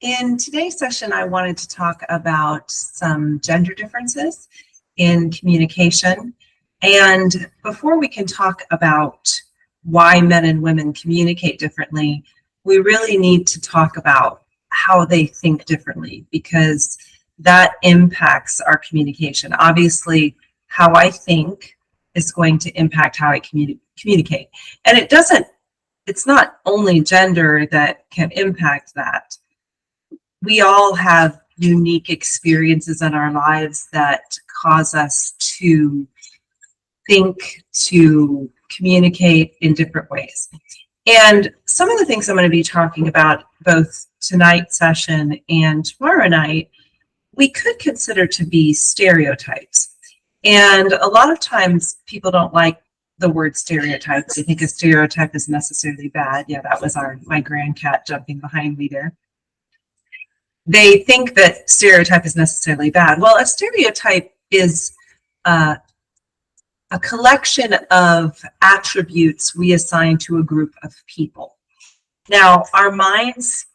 In today's session, I wanted to talk about some gender differences in communication. And before we can talk about why men and women communicate differently, we really need to talk about how they think differently, because that impacts our communication. Obviously, how I think is going to impact how I communicate. And it's not only gender that can impact that. We all have unique experiences in our lives that cause us to think, to communicate in different ways. And some of the things I'm going to be talking about both tonight's session and tomorrow night, we could consider to be stereotypes. And a lot of times people don't like the word stereotypes. They think a stereotype is necessarily bad. Yeah, that was my grand cat jumping behind me there. They think that stereotype is necessarily bad. Well, a stereotype is a collection of attributes we assign to a group of people. Now, our minds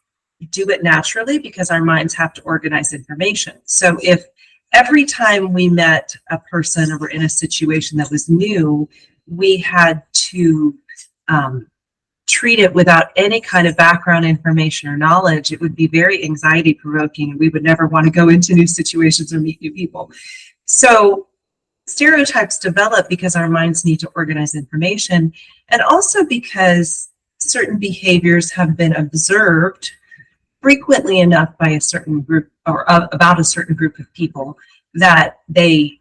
do it naturally because our minds have to organize information. So if every time we met a person or were in a situation that was new, we had to treat it without any kind of background information or knowledge, it would be very anxiety provoking, and we would never want to go into new situations or meet new people. So stereotypes develop because our minds need to organize information, and also because certain behaviors have been observed frequently enough by a certain group or about a certain group of people that they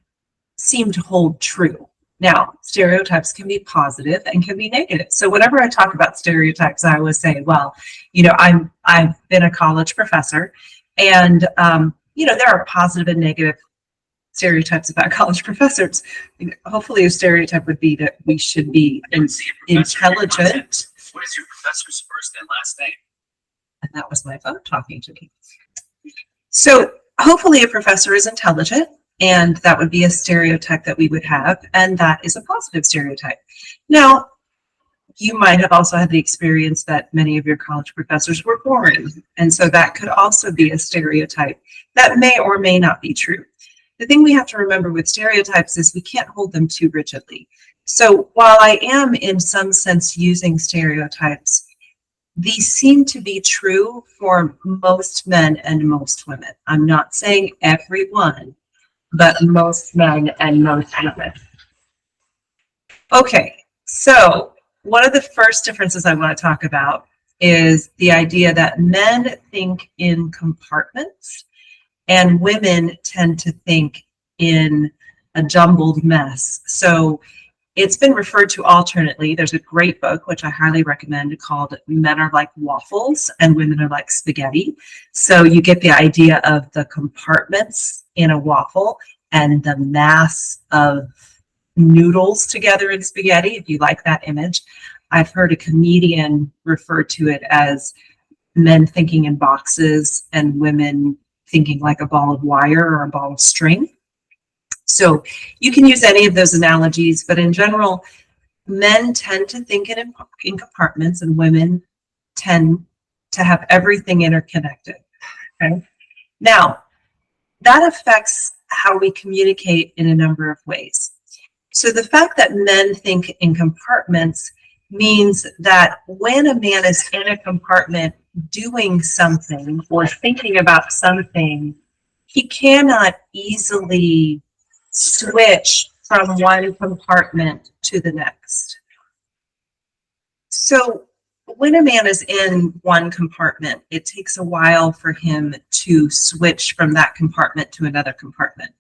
seem to hold true. Now, stereotypes can be positive and can be negative. So whenever I talk about stereotypes, I always say, well, I've been a college professor, and there are positive and negative stereotypes about college professors. Hopefully, a stereotype would be that we should be intelligent. What is your professor's first and last name? And that was my phone talking to me. So hopefully, a professor is intelligent. And that would be a stereotype that we would have, and that is a positive stereotype. Now, you might have also had the experience that many of your college professors were boring, and so that could also be a stereotype that may or may not be true. The thing we have to remember with stereotypes is we can't hold them too rigidly. So while I am in some sense using stereotypes, these seem to be true for most men and most women. I'm not saying everyone, but most men and most women. Okay, so one of the first differences I want to talk about is the idea that men think in compartments and women tend to think in a jumbled mess. So it's been referred to alternately. There's a great book, which I highly recommend, called Men Are Like Waffles and Women Are Like Spaghetti. So you get the idea of the compartments in a waffle and the mass of noodles together in spaghetti, if you like that image. I've heard a comedian refer to it as men thinking in boxes and women thinking like a ball of wire or a ball of string. So you can use any of those analogies, but in general, men tend to think in compartments and women tend to have everything interconnected. Okay? Now, that affects how we communicate in a number of ways. So the fact that men think in compartments means that when a man is in a compartment doing something or thinking about something, he cannot easily switch from one compartment to the next. So when a man is in one compartment, it takes a while for him to switch from that compartment to another compartment.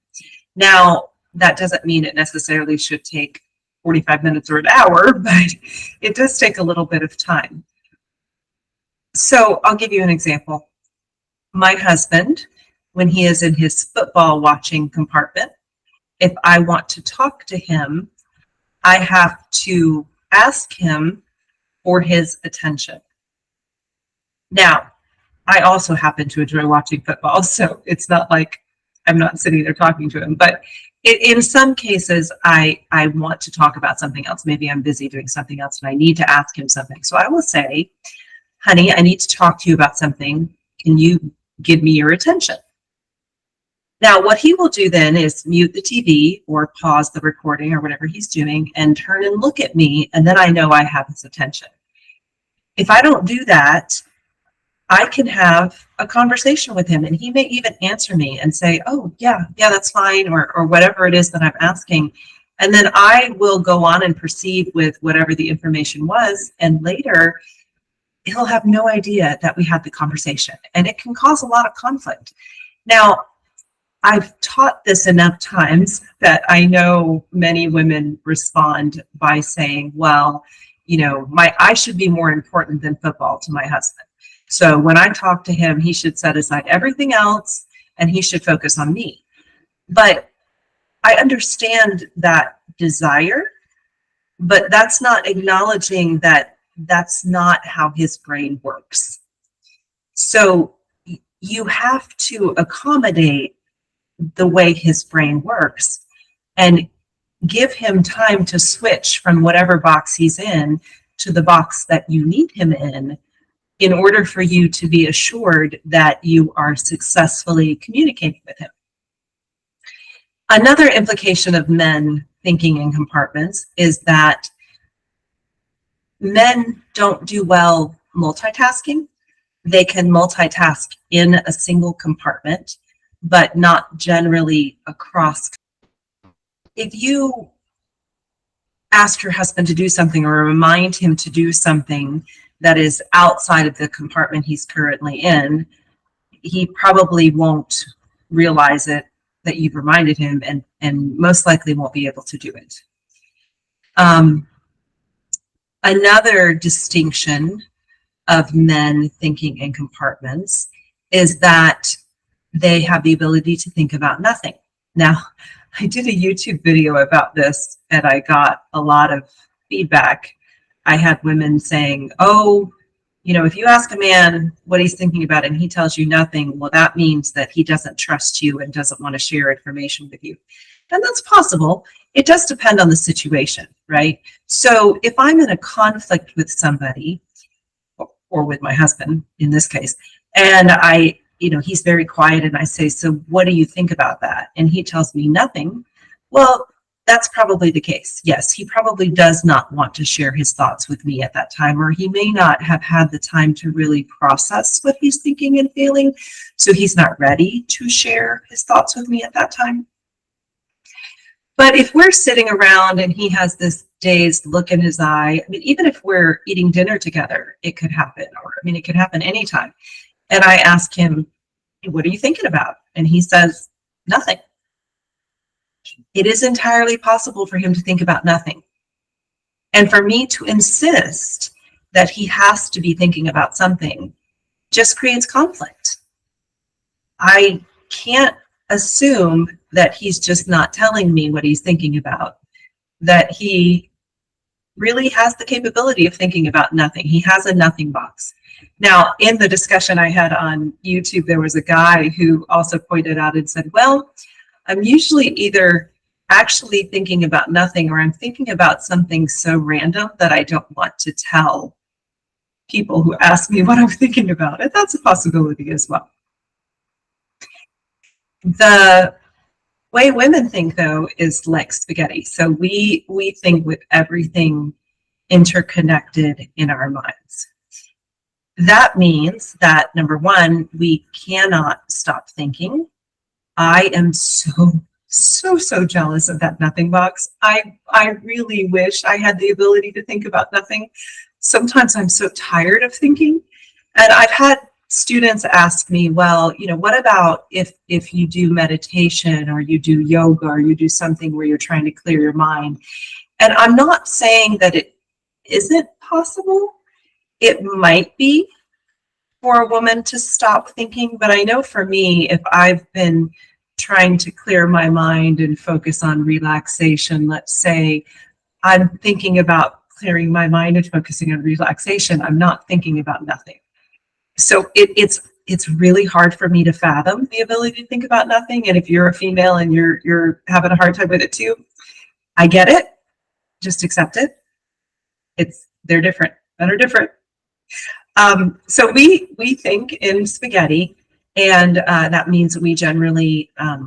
Now, that doesn't mean it necessarily should take 45 minutes or an hour, but it does take a little bit of time. So I'll give you an example. My husband, when he is in his football watching compartment, if I want to talk to him, I have to ask him for his attention. Now, I also happen to enjoy watching football, so it's not like I'm not sitting there talking to him, but in some cases, I want to talk about something else. Maybe I'm busy doing something else and I need to ask him something. So I will say, honey, I need to talk to you about something. Can you give me your attention? Now, what he will do then is mute the TV or pause the recording or whatever he's doing and turn and look at me, and then I know I have his attention. If I don't do that, I can have a conversation with him, and he may even answer me and say, oh, yeah, that's fine, or whatever it is that I'm asking. And then I will go on and proceed with whatever the information was, and later he'll have no idea that we had the conversation, and it can cause a lot of conflict. Now, I've taught this enough times that I know many women respond by saying, well, I should be more important than football to my husband. So when I talk to him, he should set aside everything else and he should focus on me. But I understand that desire, but that's not acknowledging that that's not how his brain works. So you have to accommodate the way his brain works and give him time to switch from whatever box he's in to the box that you need him in order for you to be assured that you are successfully communicating with him. Another implication of men thinking in compartments is that men don't do well multitasking. They can multitask in a single compartment, but not generally across. If you ask your husband to do something or remind him to do something that is outside of the compartment he's currently in, he probably won't realize it, that you've reminded him, and most likely won't be able to do it. Another distinction of men thinking in compartments is that they have the ability to think about nothing. Now, I did a YouTube video about this and I got a lot of feedback. I had women saying, oh, if you ask a man what he's thinking about and he tells you nothing, well, that means that he doesn't trust you and doesn't want to share information with you. And that's possible. It does depend on the situation, right? So if I'm in a conflict with somebody, or with my husband in this case, and he's very quiet and I say, so what do you think about that? And he tells me nothing. Well, that's probably the case. Yes, he probably does not want to share his thoughts with me at that time, or he may not have had the time to really process what he's thinking and feeling. So he's not ready to share his thoughts with me at that time. But if we're sitting around and he has this dazed look in his eye, even if we're eating dinner together, it could happen, it could happen anytime. And I ask him, what are you thinking about? And he says, nothing. It is entirely possible for him to think about nothing. And for me to insist that he has to be thinking about something just creates conflict. I can't assume that he's just not telling me what he's thinking about, that he really has the capability of thinking about nothing. He has a nothing box. Now, in the discussion I had on YouTube, there was a guy who also pointed out and said, well, I'm usually either actually thinking about nothing or I'm thinking about something so random that I don't want to tell people who ask me what I'm thinking about. And that's a possibility as well. The way women think, though, is like spaghetti. So we think with everything interconnected in our minds. That means that, number one, we cannot stop thinking. I am so jealous of that nothing box. I really wish I had the ability to think about nothing. Sometimes I'm so tired of thinking. And I've had students ask me, well, what about if you do meditation or you do yoga or you do something where you're trying to clear your mind? And I'm not saying that it isn't possible. It might be for a woman to stop thinking, but I know for me, if I've been trying to clear my mind and focus on relaxation, let's say I'm thinking about clearing my mind and focusing on relaxation, I'm not thinking about nothing. So it's really hard for me to fathom the ability to think about nothing. And if you're a female and you're having a hard time with it too, I get it. Just accept it. They're different. Men are different. So we think in spaghetti, and that means we generally, I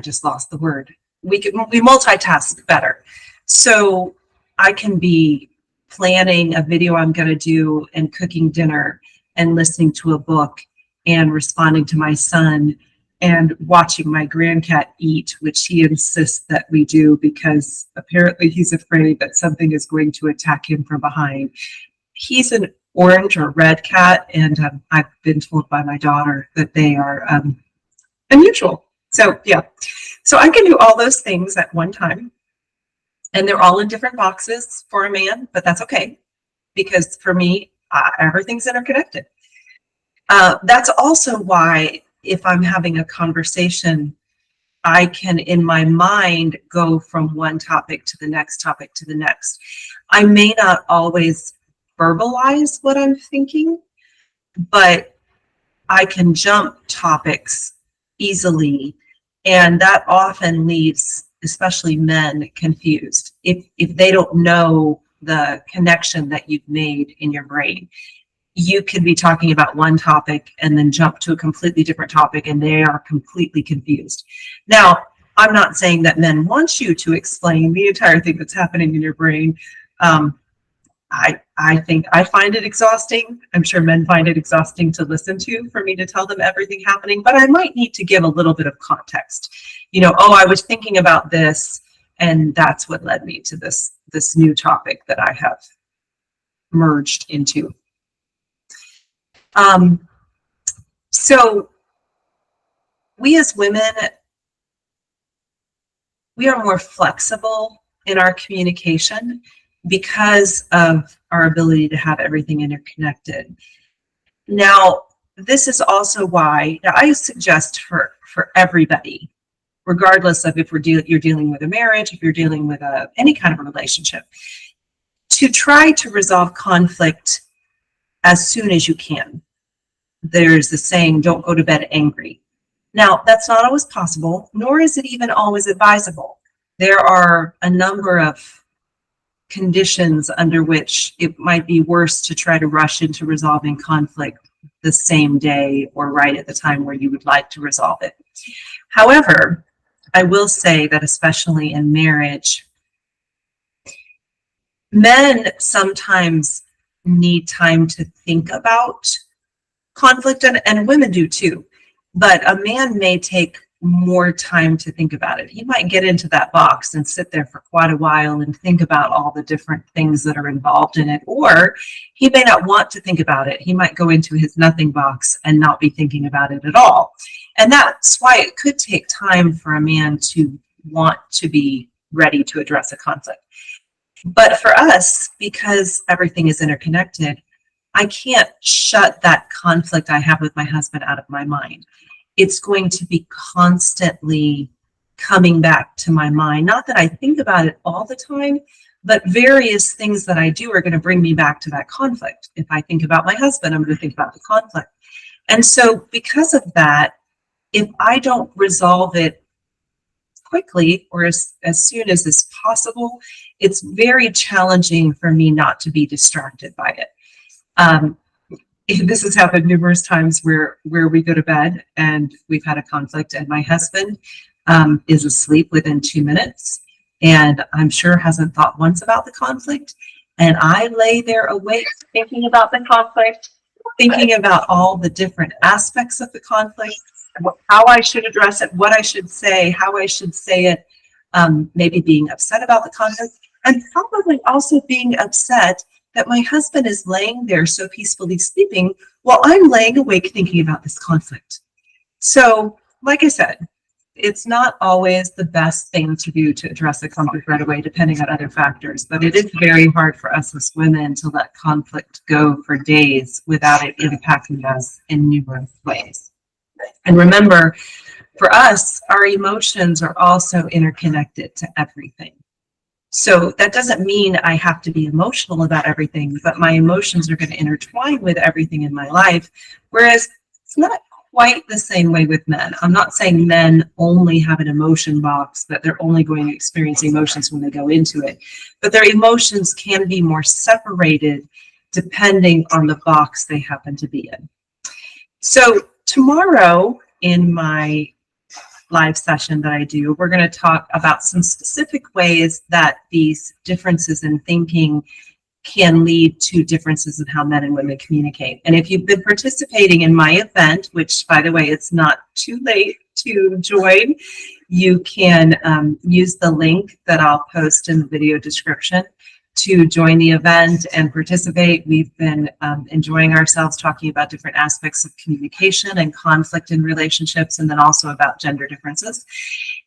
just lost the word. We multitask better. So I can be planning a video I'm going to do and cooking dinner and listening to a book and responding to my son and watching my grandcat eat, which he insists that we do because apparently he's afraid that something is going to attack him from behind. He's an orange or red cat, and I've been told by my daughter that they are unusual. So yeah, so I can do all those things at one time, and they're all in different boxes for a man, but that's okay because for me, everything's interconnected. That's also why if I'm having a conversation, I can, in my mind, go from one topic to the next topic to the next. I may not always verbalize what I'm thinking, but I can jump topics easily, and that often leaves especially men confused if they don't know the connection that you've made in your brain. You could be talking about one topic and then jump to a completely different topic, and they are completely confused. Now, I'm not saying that men want you to explain the entire thing that's happening in your brain. I think I find it exhausting. I'm sure men find it exhausting to listen to, for me to tell them everything happening, but I might need to give a little bit of context. Oh, I was thinking about this, and that's what led me to this new topic that I have merged into. So we as women, we are more flexible in our communication because of our ability to have everything interconnected. Now, this is also why I suggest for everybody, regardless of if you're dealing with a marriage, if you're dealing with any kind of a relationship, to try to resolve conflict as soon as you can. There's the saying, don't go to bed angry. Now, that's not always possible, nor is it even always advisable. There are a number of conditions under which it might be worse to try to rush into resolving conflict the same day or right at the time where you would like to resolve it. However, I will say that especially in marriage, men sometimes need time to think about conflict, and women do too, but a man may take more time to think about it. He might get into that box and sit there for quite a while and think about all the different things that are involved in it, or he may not want to think about it. He might go into his nothing box and not be thinking about it at all. And that's why it could take time for a man to want to be ready to address a conflict. But for us, because everything is interconnected, I can't shut that conflict I have with my husband out of my mind. It's going to be constantly coming back to my mind. Not that I think about it all the time, but various things that I do are going to bring me back to that conflict. If I think about my husband, I'm going to think about the conflict. And so because of that, if I don't resolve it quickly or as soon as is possible, it's very challenging for me not to be distracted by it. This has happened numerous times where we go to bed and we've had a conflict, and my husband is asleep within 2 minutes, and I'm sure hasn't thought once about the conflict. And I lay there awake thinking about the conflict, thinking about all the different aspects of the conflict, how I should address it, what I should say, how I should say it, maybe being upset about the conflict, and probably also being upset that my husband is laying there so peacefully sleeping while I'm laying awake thinking about this conflict. So, like I said, it's not always the best thing to do to address a conflict right away, depending on other factors, but it is very hard for us as women to let conflict go for days without it impacting us in numerous ways. And remember, for us, our emotions are also interconnected to everything. So that doesn't mean I have to be emotional about everything, but my emotions are going to intertwine with everything in my life, whereas it's not quite the same way with men. I'm not saying men only have an emotion box, that they're only going to experience emotions when they go into it, but their emotions can be more separated depending on the box they happen to be in. So tomorrow in my live session that I do, we're going to talk about some specific ways that these differences in thinking can lead to differences in how men and women communicate. And if you've been participating in my event, which by the way, it's not too late to join, you can use the link that I'll post in the video description to join the event and participate. We've been enjoying ourselves talking about different aspects of communication and conflict in relationships, and then also about gender differences.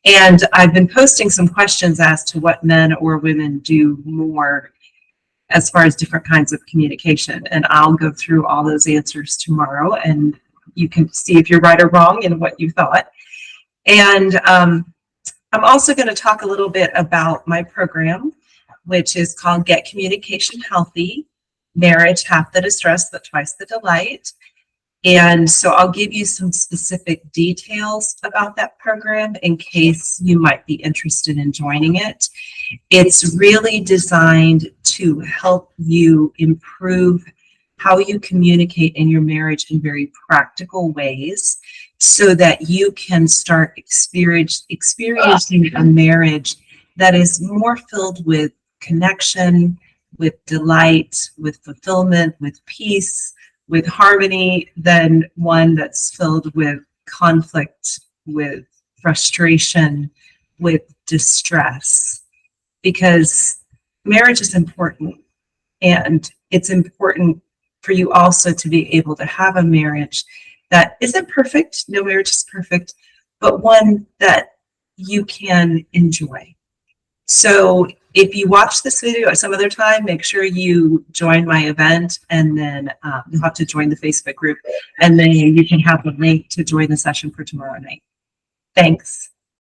And I've been posting some questions as to what men or women do more as far as different kinds of communication. And I'll go through all those answers tomorrow, and you can see if you're right or wrong in what you thought. And I'm also going to talk a little bit about my program, which is called Get Communication Healthy, Marriage, Half the Distress, but Twice the Delight. And so I'll give you some specific details about that program in case you might be interested in joining it. It's really designed to help you improve how you communicate in your marriage in very practical ways so that you can start experiencing a marriage that is more filled with connection, with delight, with fulfillment, with peace, with harmony, than one that's filled with conflict, with frustration, with distress. Because marriage is important, and it's important for you also to be able to have a marriage that isn't perfect. No marriage is perfect, but one that you can enjoy. So if you watch this video at some other time, make sure you join my event, and then you'll have to join the Facebook group, and then you can have the link to join the session for tomorrow night. Thanks.